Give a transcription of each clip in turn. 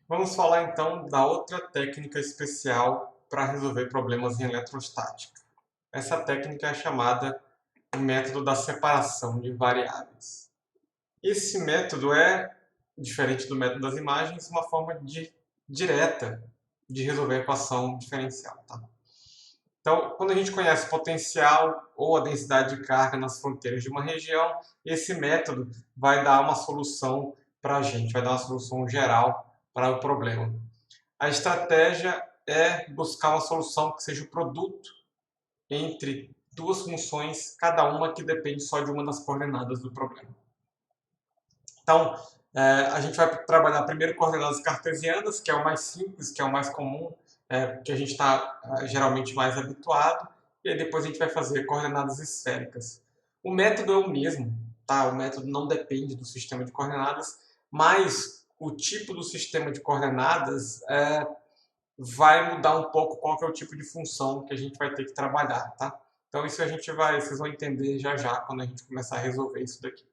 Vamos falar então da outra técnica especial para resolver problemas em eletrostática. Essa técnica é chamada o método da separação de variáveis. Esse método é, diferente do método das imagens, uma forma direta de resolver a equação diferencial. Tá? Então, quando a gente conhece o potencial ou a densidade de carga nas fronteiras de uma região, esse método vai dar uma solução para a gente, vai dar uma solução geral para o problema. A estratégia é buscar uma solução que seja o produto entre duas funções, cada uma que depende só de uma das coordenadas do problema. Então, a gente vai trabalhar primeiro coordenadas cartesianas, que é o mais simples, que é o mais comum, que a gente está geralmente mais habituado, e aí depois a gente vai fazer coordenadas esféricas. O método é o mesmo, tá? O método não depende do sistema de coordenadas, mas o tipo do sistema de coordenadas vai mudar um pouco qual que é o tipo de função que a gente vai ter que trabalhar, tá? Então isso vocês vão entender já já quando a gente começar a resolver isso daqui.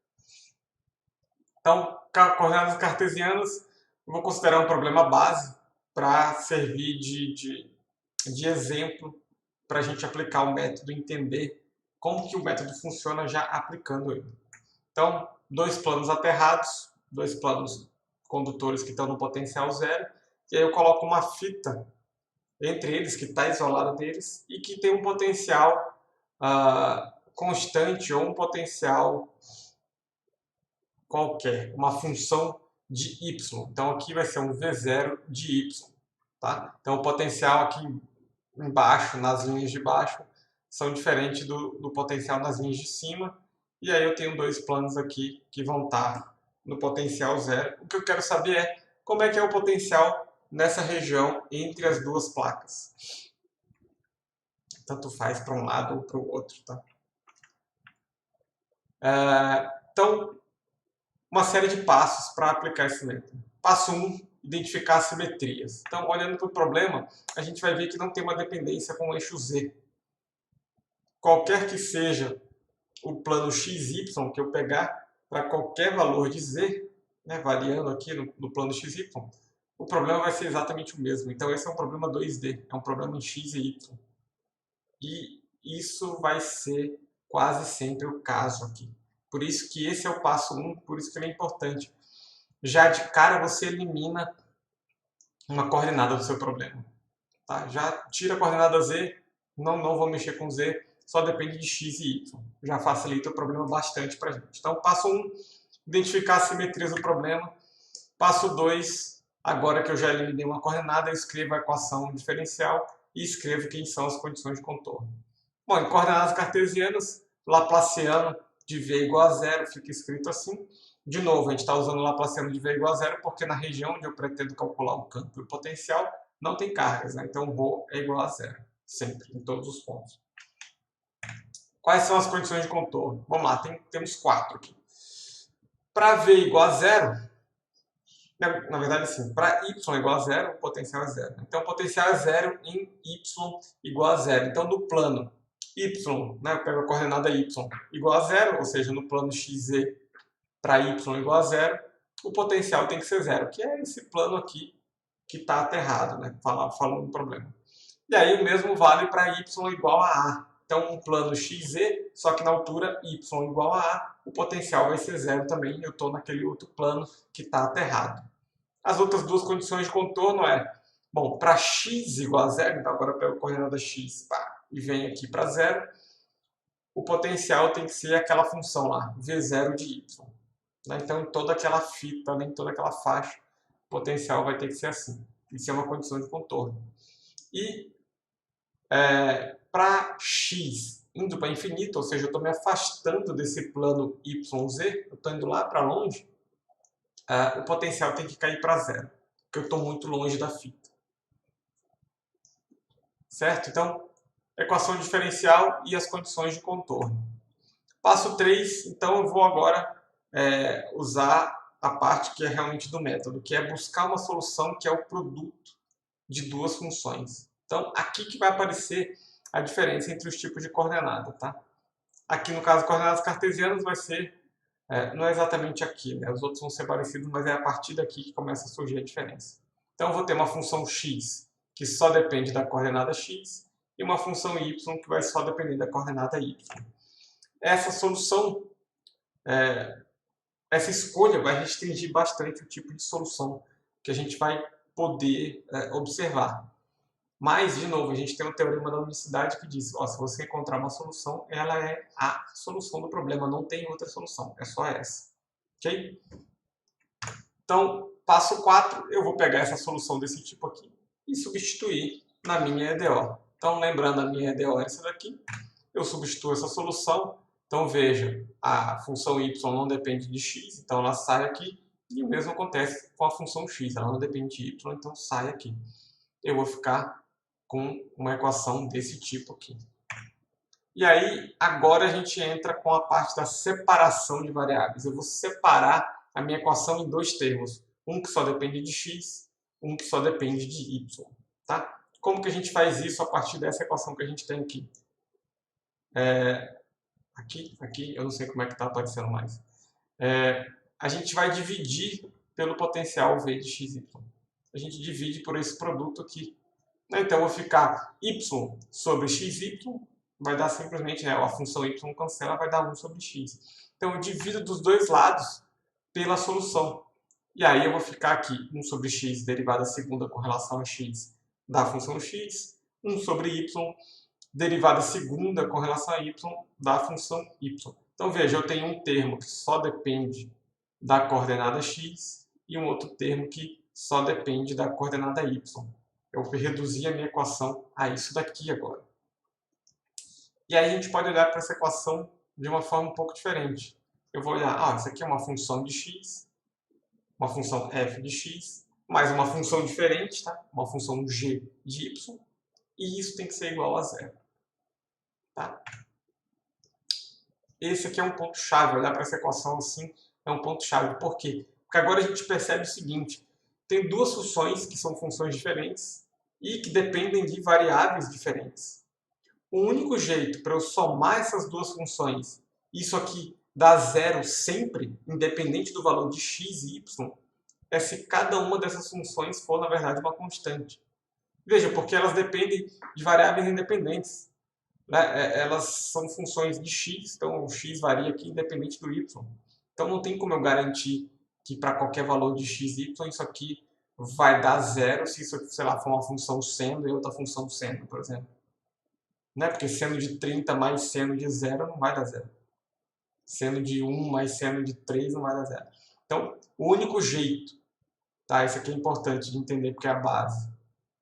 Então, coordenadas cartesianas, eu vou considerar um problema base para servir de exemplo para a gente aplicar o método e entender como que o método funciona já aplicando ele. Então, dois planos aterrados, dois planos condutores que estão no potencial zero, e aí eu coloco uma fita entre eles, que está isolada deles, e que tem um potencial constante ou um potencial qualquer, uma função de y. Então aqui vai ser um V0 de y. Tá? Então o potencial aqui embaixo, nas linhas de baixo, são diferentes do potencial nas linhas de cima. E aí eu tenho dois planos aqui que vão estar no potencial zero. O que eu quero saber é como é que é o potencial nessa região entre as duas placas. Tanto faz para um lado ou para o outro. Tá? Então, uma série de passos para aplicar esse método. Passo 1, identificar assimetrias. Então, olhando para o problema, a gente vai ver que não tem uma dependência com o eixo Z. Qualquer que seja o plano XY que eu pegar, para qualquer valor de Z, né, variando aqui no plano XY, o problema vai ser exatamente o mesmo. Então, esse é um problema 2D, é um problema em X e Y. E isso vai ser quase sempre o caso aqui. Por isso que esse é o passo 1, por isso que ele é importante. Já de cara você elimina uma coordenada do seu problema. Tá? Já tira a coordenada Z, não vou mexer com Z, só depende de X e Y. Já facilita o problema bastante para a gente. Então, passo 1, identificar as simetrias do problema. Passo 2, agora que eu já eliminei uma coordenada, eu escrevo a equação diferencial e escrevo quem são as condições de contorno. Bom, em coordenadas cartesianas, Laplaciano de V igual a zero, fica escrito assim. De novo, a gente está usando o Laplaciano de V igual a zero porque na região onde eu pretendo calcular o campo e o potencial não tem cargas, né? Então ρ é igual a zero, sempre, em todos os pontos. Quais são as condições de contorno? Vamos lá, temos 4 aqui. Para V igual a zero, na verdade, assim, para y igual a zero, o potencial é zero. Então, o potencial é zero em y igual a zero. Então, no plano y, né, eu pego a coordenada y igual a zero, ou seja, no plano xz para y igual a zero, o potencial tem que ser zero, que é esse plano aqui que está aterrado, né, falando do problema. E aí o mesmo vale para y igual a a. Então, um plano xz, só que na altura y igual a a, o potencial vai ser zero também, eu estou naquele outro plano que está aterrado. As outras duas condições de contorno bom, para x igual a zero, então agora eu pego a coordenada x e venho aqui para zero, o potencial tem que ser aquela função lá, v0 de y. Né? Então, em toda aquela fita, em toda aquela faixa, o potencial vai ter que ser assim. Isso é uma condição de contorno. E para x indo para infinito, ou seja, eu estou me afastando desse plano yz, eu estou indo lá para longe, o potencial tem que cair para zero, porque eu estou muito longe da fita. Certo? Então, equação diferencial e as condições de contorno. Passo 3, então eu vou agora usar a parte que é realmente do método, que é buscar uma solução que é o produto de duas funções. Então, aqui que vai aparecer a diferença entre os tipos de coordenada. Tá? Aqui, no caso, coordenadas cartesianas vai ser, não é exatamente aqui, né? Os outros vão ser parecidos, mas é a partir daqui que começa a surgir a diferença. Então eu vou ter uma função x que só depende da coordenada x e uma função y que vai só depender da coordenada y. Essa solução, essa escolha vai restringir bastante o tipo de solução que a gente vai poder observar. Mas, de novo, a gente tem um teorema da unicidade que diz, se você encontrar uma solução, ela é a solução do problema, não tem outra solução, é só essa. Ok? Então, passo 4, eu vou pegar essa solução desse tipo aqui e substituir na minha EDO. Então, lembrando, a minha EDO é essa daqui, eu substituo essa solução. Então, veja, a função y não depende de x, então ela sai aqui, e o mesmo acontece com a função x, ela não depende de y, então sai aqui. Eu vou ficar com uma equação desse tipo aqui. E aí, agora a gente entra com a parte da separação de variáveis. Eu vou separar a minha equação em dois termos. Um que só depende de x, um que só depende de y. Tá? Como que a gente faz isso a partir dessa equação que a gente tem aqui? Aqui, eu não sei como é que está aparecendo mais. A gente vai dividir pelo potencial V de xy. A gente divide por esse produto aqui. Então, eu vou ficar y sobre xy, vai dar simplesmente, a função y cancela, vai dar 1 sobre x. Então, eu divido dos dois lados pela solução. E aí, eu vou ficar aqui 1 sobre x, derivada segunda com relação a x da função x, 1 sobre y, derivada segunda com relação a y da função y. Então, veja, eu tenho um termo que só depende da coordenada x e um outro termo que só depende da coordenada y. Eu reduzi a minha equação a isso daqui agora. E aí a gente pode olhar para essa equação de uma forma um pouco diferente. Eu vou olhar, isso aqui é uma função de x, uma função f de x, mais uma função diferente, tá? Uma função g de y, e isso tem que ser igual a zero. Tá? Esse aqui é um ponto-chave, olhar para essa equação assim é um ponto-chave. Por quê? Porque agora a gente percebe o seguinte, tem duas funções que são funções diferentes e que dependem de variáveis diferentes. O único jeito para eu somar essas duas funções, isso aqui dá zero sempre, independente do valor de x e y, é se cada uma dessas funções for, na verdade, uma constante. Veja, porque elas dependem de variáveis independentes. Elas são funções de x, então o x varia aqui independente do y. Então não tem como eu garantir que para qualquer valor de x e y isso aqui vai dar zero se isso, sei lá, for uma função seno e outra função seno, por exemplo. Porque seno de 30 mais seno de 0 não vai dar zero. Seno de 1 mais seno de 3 não vai dar zero. Então, o único jeito, tá? Isso aqui é importante de entender porque é a base.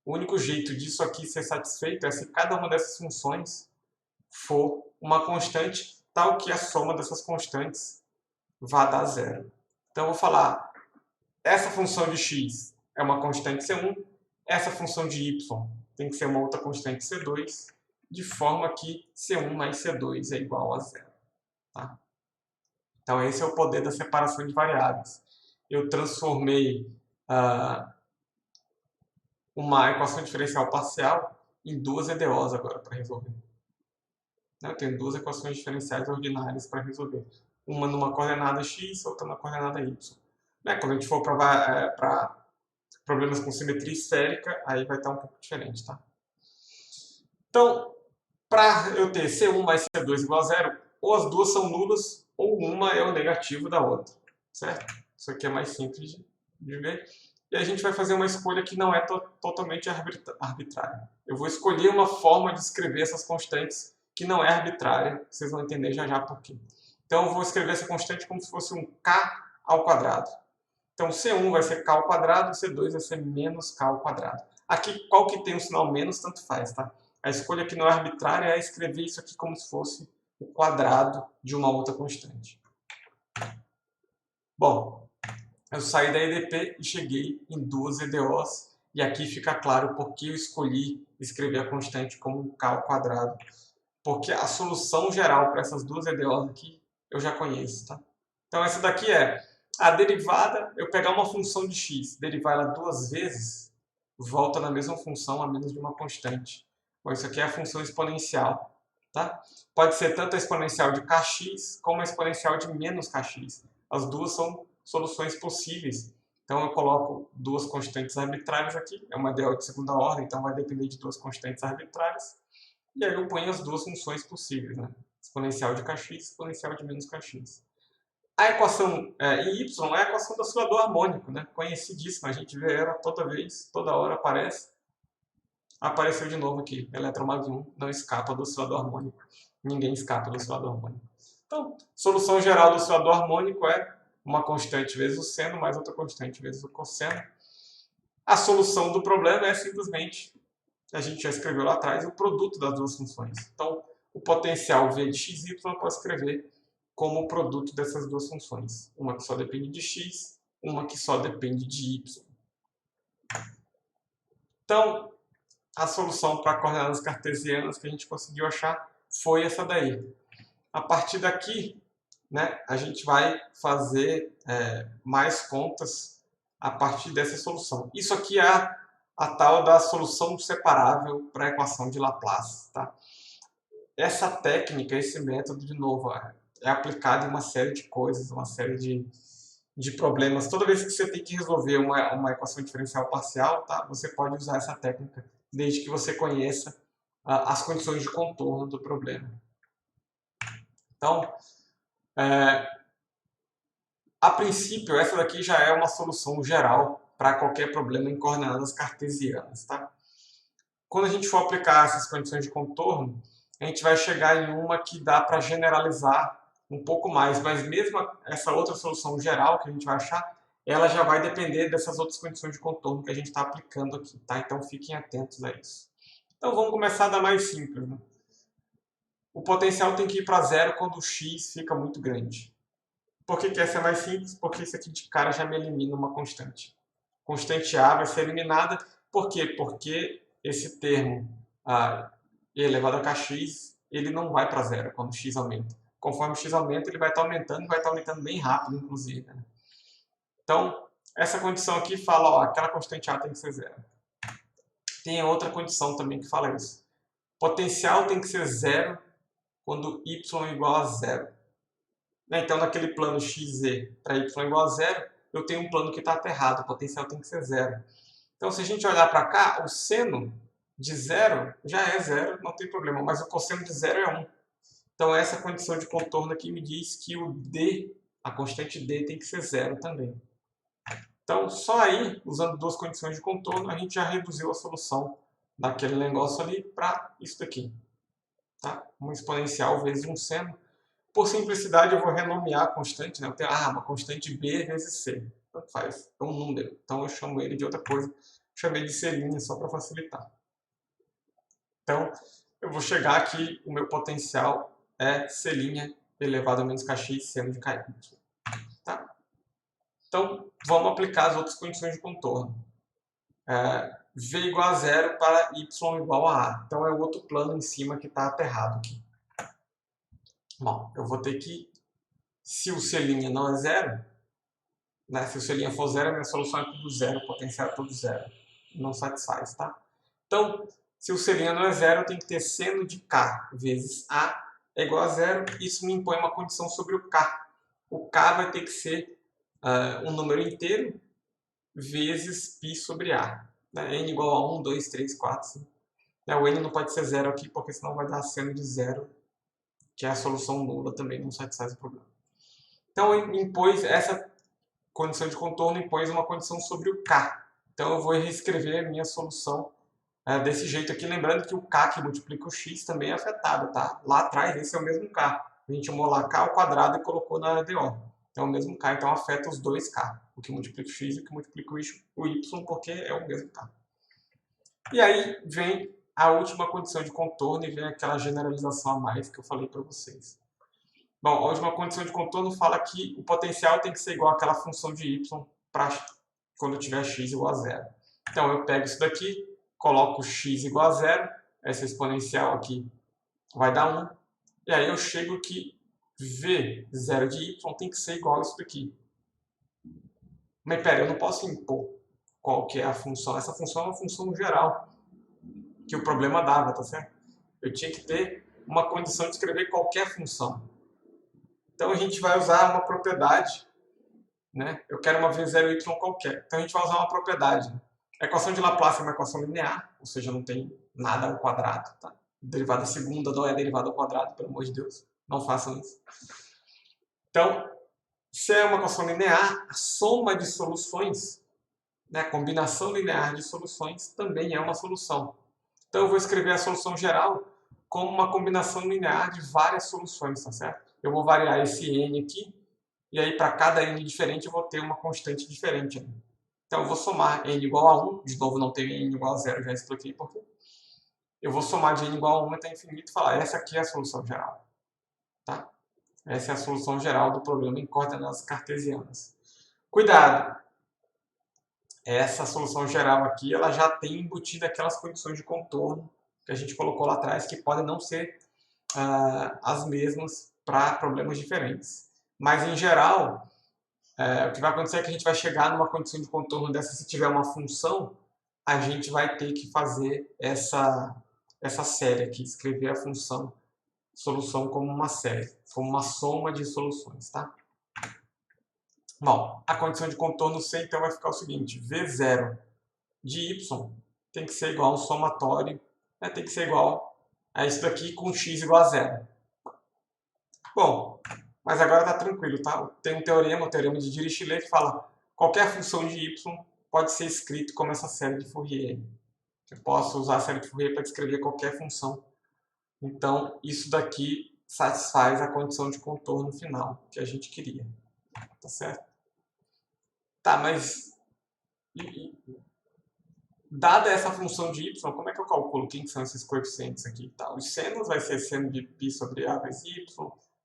O único jeito disso aqui ser satisfeito é se cada uma dessas funções for uma constante, tal que a soma dessas constantes vá dar zero. Então, eu vou falar, essa função de x é uma constante C1, essa função de y tem que ser uma outra constante C2, de forma que C1 mais C2 é igual a zero. Tá? Então, esse é o poder da separação de variáveis. Eu transformei uma equação diferencial parcial em duas EDOs agora para resolver. Eu tenho duas equações diferenciais ordinárias para resolver. Uma numa coordenada x, outra na coordenada y. Quando a gente for para problemas com simetria esférica, aí vai estar um pouco diferente. Tá? Então, para eu ter C1 mais C2 igual a zero, ou as duas são nulas, ou uma é o negativo da outra. Certo? Isso aqui é mais simples de ver. E a gente vai fazer uma escolha que não é totalmente arbitrária. Eu vou escolher uma forma de escrever essas constantes que não é arbitrária. Vocês vão entender já já por quê. Então, eu vou escrever essa constante como se fosse um k ao quadrado. Então, C1 vai ser k ao quadrado, C2 vai ser menos k ao quadrado. Aqui, qual que tem o sinal menos, tanto faz, tá? A escolha que não é arbitrária é escrever isso aqui como se fosse o quadrado de uma outra constante. Bom, eu saí da EDP e cheguei em duas EDOs, e aqui fica claro por que eu escolhi escrever a constante como um k ao quadrado. Porque a solução geral para essas duas EDOs aqui eu já conheço, tá? Então essa daqui é a derivada, eu pegar uma função de x, derivar ela duas vezes, volta na mesma função a menos de uma constante. Bom, isso aqui é a função exponencial, tá? Pode ser tanto a exponencial de kx como a exponencial de menos kx. As duas são soluções possíveis Então eu coloco duas constantes arbitrárias aqui, é uma DO de segunda ordem, então vai depender de duas constantes arbitrárias. E aí eu ponho as duas funções possíveis, né? Exponencial de kx, exponencial de menos kx. A equação em y é a equação do oscilador harmônico, né? Conhecidíssima, a gente vê ela toda vez, toda hora aparece. Apareceu de novo aqui, eletromag 1 não escapa do oscilador harmônico. Ninguém escapa do oscilador harmônico. Então, solução geral do oscilador harmônico é uma constante vezes o seno mais outra constante vezes o cosseno. A solução do problema é simplesmente, a gente já escreveu lá atrás, o produto das duas funções. Então, o potencial V de xy eu posso escrever como o produto dessas duas funções. Uma que só depende de x, uma que só depende de y. Então, a solução para coordenadas cartesianas que a gente conseguiu achar foi essa daí. A partir daqui, né, a gente vai fazer mais contas a partir dessa solução. Isso aqui é a tal da solução separável para a equação de Laplace. Tá? Essa técnica, esse método, de novo, é aplicado em uma série de coisas, uma série de problemas. Toda vez que você tem que resolver uma equação diferencial parcial, tá? Você pode usar essa técnica, desde que você conheça as condições de contorno do problema. Então, a princípio, essa daqui já é uma solução geral para qualquer problema em coordenadas cartesianas. Tá? Quando a gente for aplicar essas condições de contorno, a gente vai chegar em uma que dá para generalizar um pouco mais, mas mesmo essa outra solução geral que a gente vai achar, ela já vai depender dessas outras condições de contorno que a gente está aplicando aqui, tá? Então fiquem atentos a isso. Então vamos começar da mais simples, né? O potencial tem que ir para zero quando o x fica muito grande. Por que essa é mais simples? Porque isso aqui de cara já me elimina uma constante. Constante A vai ser eliminada. Por quê? Porque esse termo e elevado a kx, ele não vai para zero quando o x aumenta. Conforme o x aumenta, ele vai estar aumentando e vai estar aumentando bem rápido, inclusive. Né? Então, essa condição aqui fala, ó, aquela constante A tem que ser zero. Tem outra condição também que fala isso. Potencial tem que ser zero quando y é igual a zero. Então, naquele plano xz para y igual a zero, eu tenho um plano que está aterrado, o potencial tem que ser zero. Então, se a gente olhar para cá, o seno de zero já é zero, não tem problema, mas o cosseno de zero é 1. Então, essa condição de contorno aqui me diz que o d, a constante d, tem que ser zero também. Então, só aí, usando duas condições de contorno, a gente já reduziu a solução daquele negócio ali para isso daqui. Tá? Uma exponencial vezes um seno. Por simplicidade, eu vou renomear a constante. Né? Eu tenho uma constante b vezes c. Tanto faz, é um número. Então, eu chamo ele de outra coisa. Chamei de c' só para facilitar. Então, eu vou chegar aqui, o meu potencial é c' elevado a menos kx seno de ky. Tá? Então, vamos aplicar as outras condições de contorno. V igual a zero para y igual a a. Então, é o outro plano em cima que está aterrado aqui. Bom, eu vou ter que, se o c' não é zero, né, se o c' for zero, a minha solução é tudo zero, o potencial é tudo zero. Não satisfaz, tá? Então, se o c' não é zero, eu tenho que ter seno de k vezes a é igual a zero. Isso me impõe uma condição sobre o k. O k vai ter que ser um número inteiro vezes π sobre a. Né? N igual a 1, 2, 3, 4, 5. O n não pode ser zero aqui, porque senão vai dar seno de zero, que é a solução nula, também não satisfaz o problema. Então, essa condição de contorno impôs uma condição sobre o k. Então, eu vou reescrever a minha solução desse jeito aqui, lembrando que o k que multiplica o x também é afetado, tá? Lá atrás, esse é o mesmo k. A gente chamou lá k ao quadrado e colocou na DO. Então, é o mesmo k, então afeta os dois k. O que multiplica o x e o que multiplica o y, porque é o mesmo k. E aí vem a última condição de contorno e vem aquela generalização a mais que eu falei para vocês. Bom, a última condição de contorno fala que o potencial tem que ser igual àquela função de y para quando eu tiver x igual a zero. Então, eu pego isso daqui, coloco x igual a zero, essa exponencial aqui vai dar 1, e aí eu chego que v0 de y tem que ser igual a isso daqui. Mas pera, eu não posso impor qual que é a função. Essa função é uma função geral que o problema dava, tá certo? Eu tinha que ter uma condição de escrever qualquer função. Então a gente vai usar uma propriedade né? Eu quero uma V0y qualquer. Então a gente vai usar uma propriedade. A equação de Laplace é uma equação linear, ou seja, não tem nada ao quadrado. Tá? Derivada segunda não é derivada ao quadrado, pelo amor de Deus. Não façam isso. Então, se é uma equação linear, a soma de soluções, né, a combinação linear de soluções, também é uma solução. Então eu vou escrever a solução geral como uma combinação linear de várias soluções, tá certo? Eu vou variar esse n aqui, e aí para cada n diferente eu vou ter uma constante diferente. Então eu vou somar n igual a 1, de novo não tenho n igual a 0, já expliquei por quê. Eu vou somar de n igual a 1 até infinito e falar, essa aqui é a solução geral. Tá? Essa é a solução geral do problema em coordenadas cartesianas. Cuidado! Essa solução geral aqui, ela já tem embutida aquelas condições de contorno que a gente colocou lá atrás, que podem não ser as mesmas para problemas diferentes. Mas, em geral, o que vai acontecer é que a gente vai chegar numa condição de contorno dessa, se tiver uma função, a gente vai ter que fazer essa série aqui, escrever a função solução como uma série, como uma soma de soluções, tá? Bom, a condição de contorno C, então, vai ficar o seguinte, V0 de y tem que ser igual ao somatório, né, tem que ser igual a isso daqui com x igual a 0. Bom, mas agora está tranquilo, tá? Tem um teorema, o teorema de Dirichlet, que fala qualquer função de y pode ser escrito como essa série de Fourier. Eu posso usar a série de Fourier para descrever qualquer função. Então, isso daqui satisfaz a condição de contorno final que a gente queria. Tá certo? Tá, mas dada essa função de y, como é que eu calculo quem são esses coeficientes aqui? Tá, os senos vai ser seno de π sobre a vezes y,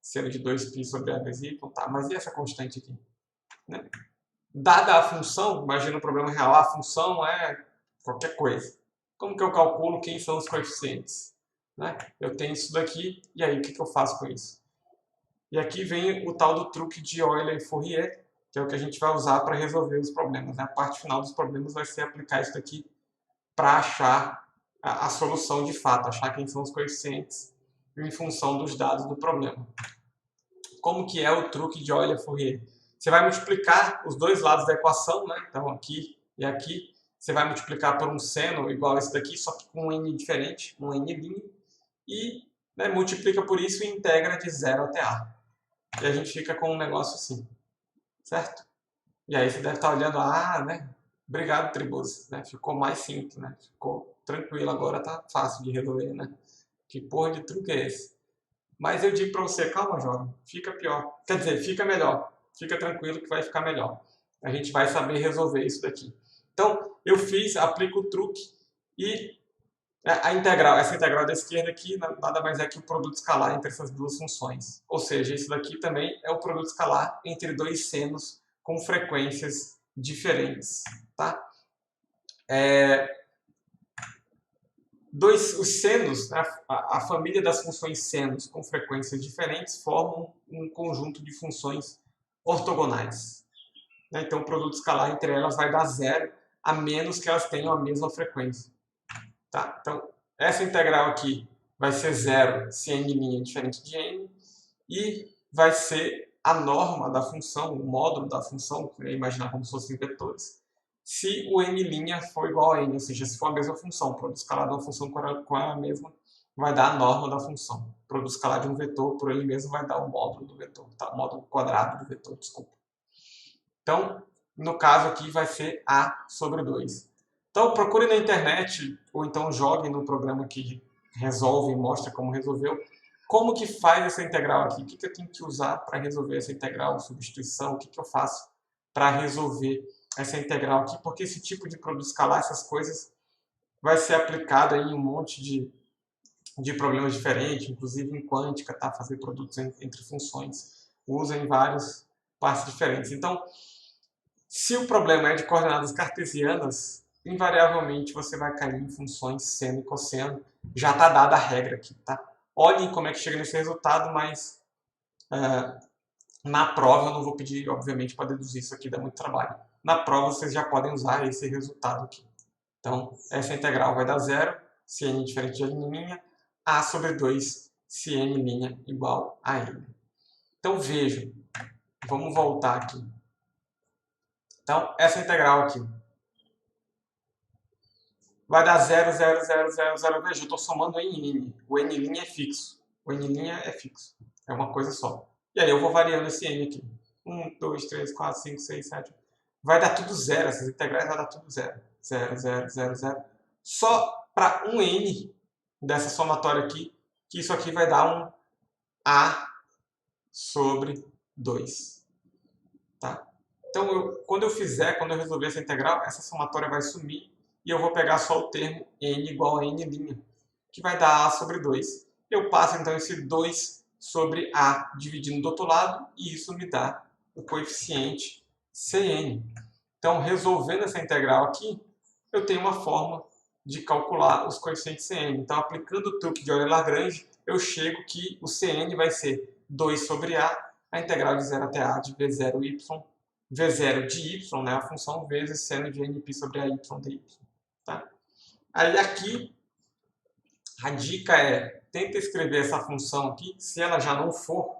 seno de 2π sobre a vezes y, tá, mas e essa constante aqui? Né? Dada a função, imagina o problema real, a função é qualquer coisa. Como que eu calculo quem são os coeficientes? Né? Eu tenho isso daqui, e aí o que eu faço com isso? E aqui vem o tal do truque de Euler e Fourier, que é o que a gente vai usar para resolver os problemas. Né? A parte final dos problemas vai ser aplicar isso daqui para achar a solução de fato, achar quem são os coeficientes em função dos dados do problema. Como que é o truque de Euler e Fourier? Você vai multiplicar os dois lados da equação, né? Então aqui e aqui, você vai multiplicar por um seno igual a esse daqui, só que com um n diferente, um n', e né, multiplica por isso e integra de 0 até a. E a gente fica com um negócio assim, certo? E aí você deve estar olhando, né? Obrigado, Tribuzzi, né? Ficou mais simples, né? Ficou tranquilo, agora tá fácil de resolver, né? Que porra de truque é esse? Mas eu digo para você, calma, jovem, fica pior. Quer dizer, fica melhor. Fica tranquilo que vai ficar melhor. A gente vai saber resolver isso daqui. Então, eu aplico o truque e essa integral da esquerda aqui, nada mais é que o produto escalar entre essas duas funções. Ou seja, isso daqui também é o produto escalar entre dois senos com frequências diferentes. Tá? Os senos, a família das funções senos com frequências diferentes formam um conjunto de funções ortogonais. Então, o produto escalar entre elas vai dar 0, a menos que elas tenham a mesma frequência. Tá? Então, essa integral aqui vai ser 0 se n' é diferente de n, e vai ser a norma da função, o módulo da função, que eu ia imaginar como se fossem vetores, se o n' for igual a n, ou seja, se for a mesma função. O produto escalar de uma função com a mesma vai dar a norma da função. O produto escalar de um vetor por ele mesmo vai dar o módulo do vetor, tá? O módulo quadrado do vetor, desculpa. Então, no caso aqui vai ser A sobre 2. Então, procure na internet, ou então jogue no programa que resolve e mostra como resolveu, como que faz essa integral aqui, o que eu tenho que usar para resolver essa integral, substituição, o que eu faço para resolver essa integral aqui, porque esse tipo de produto escalar, essas coisas, vai ser aplicado em um monte de problemas diferentes, inclusive em quântica, tá? Fazer produtos entre funções, usa em várias partes diferentes. Então, se o problema é de coordenadas cartesianas, invariavelmente você vai cair em funções seno e cosseno. Já está dada a regra aqui, tá? Olhem como é que chega nesse resultado, mas na prova eu não vou pedir, obviamente, para deduzir isso aqui, dá muito trabalho. Na prova vocês já podem usar esse resultado aqui. Então, essa integral vai dar 0, se n diferente de n', a sobre 2, se n' igual a n. Então, vejam, vamos voltar aqui Então, essa integral aqui vai dar 0,0000. Veja, eu estou somando em n. O n' é fixo. O n' é fixo. É uma coisa só. E aí eu vou variando esse n aqui. 1, 2, 3, 4, 5, 6, 7. Vai dar tudo zero. Essas integrais vai dar tudo zero. 0, 0, 0, 0. Só para um n dessa somatória aqui, que isso aqui vai dar um a sobre 2. Tá? Então, quando eu resolver essa integral, essa somatória vai sumir e eu vou pegar só o termo n igual a n', que vai dar a sobre 2. Eu passo então esse 2 sobre a dividindo do outro lado e isso me dá o coeficiente Cn. Então, resolvendo essa integral aqui, eu tenho uma forma de calcular os coeficientes Cn. Então, aplicando o truque de Euler-Lagrange, eu chego que o Cn vai ser 2 sobre a integral de 0 até a de v0y, v0 de y, né, a função, vezes seno de nπ sobre a y dy. Tá? Aí aqui, a dica é, tenta escrever essa função aqui, se ela já não for,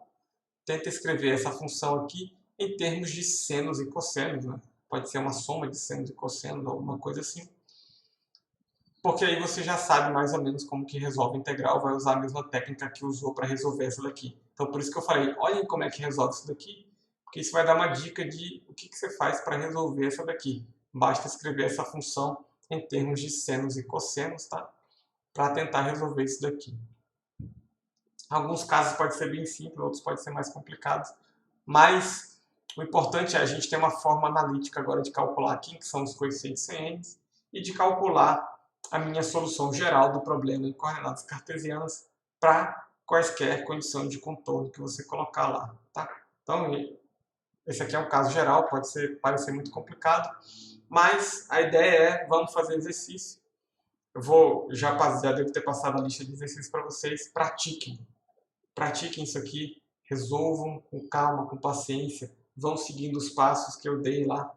tenta escrever essa função aqui em termos de senos e cossenos, né? Pode ser uma soma de senos e cossenos, alguma coisa assim. Porque aí você já sabe mais ou menos como que resolve a integral, vai usar a mesma técnica que usou para resolver essa daqui. Então por isso que eu falei, olhem como é que resolve isso daqui, porque isso vai dar uma dica de o que você faz para resolver essa daqui. Basta escrever essa função em termos de senos e cossenos, tá? Para tentar resolver isso daqui. Alguns casos pode ser bem simples, outros podem ser mais complicados, mas o importante é a gente ter uma forma analítica agora de calcular aqui, que são os coeficientes Cn, e de calcular a minha solução geral do problema em coordenadas cartesianas para quaisquer condições de contorno que você colocar lá. Tá? Então, esse aqui é um caso geral, pode parecer muito complicado, mas a ideia é, vamos fazer exercício. Eu já devo ter passado a lista de exercícios para vocês, pratiquem isso aqui, resolvam com calma, com paciência, vão seguindo os passos que eu dei lá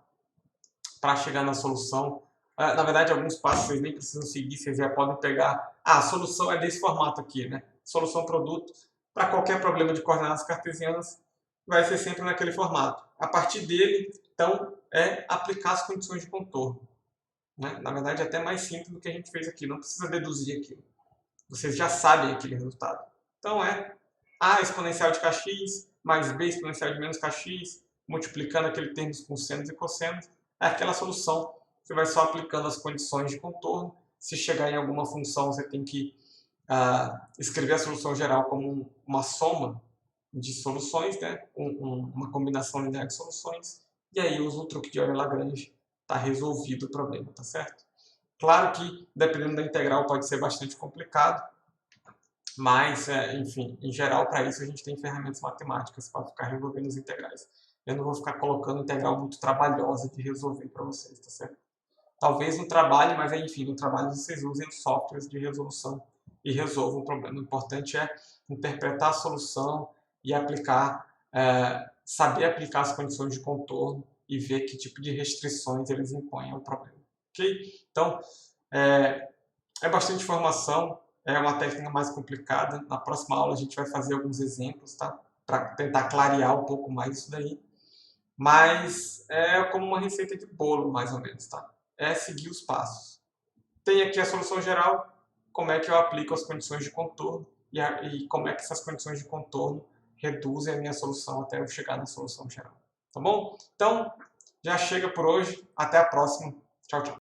para chegar na solução. Na verdade, alguns passos vocês nem precisam seguir, vocês já podem pegar. A solução é desse formato aqui, né? Solução produto. Para qualquer problema de coordenadas cartesianas, vai ser sempre naquele formato. A partir dele, então, é aplicar as condições de contorno. Né? Na verdade, é até mais simples do que a gente fez aqui. Não precisa deduzir aquilo. Vocês já sabem aquele resultado. Então, é a exponencial de kx mais b exponencial de menos kx, multiplicando aquele termo com senos e cossenos. É aquela solução. Você vai só aplicando as condições de contorno. Se chegar em alguma função, você tem que escrever a solução geral como uma soma de soluções, né? Uma combinação linear de soluções. E aí usa o truque de Euler-Lagrange. Está resolvido o problema, tá certo? Claro que, dependendo da integral, pode ser bastante complicado. Mas, enfim, em geral, para isso a gente tem ferramentas matemáticas para ficar resolvendo as integrais. Eu não vou ficar colocando integral muito trabalhosa de resolver para vocês, tá certo? Talvez no trabalho, mas enfim, no trabalho vocês usem softwares de resolução e resolvam o problema. O importante é interpretar a solução e aplicar, saber aplicar as condições de contorno e ver que tipo de restrições eles impõem ao problema. Ok? Então, é bastante informação, é uma técnica mais complicada. Na próxima aula a gente vai fazer alguns exemplos, tá? Para tentar clarear um pouco mais isso daí. Mas é como uma receita de bolo, mais ou menos, tá? É seguir os passos. Tem aqui a solução geral, como é que eu aplico as condições de contorno e como é que essas condições de contorno reduzem a minha solução até eu chegar na solução geral. Tá bom? Então, já chega por hoje. Até a próxima. Tchau, tchau.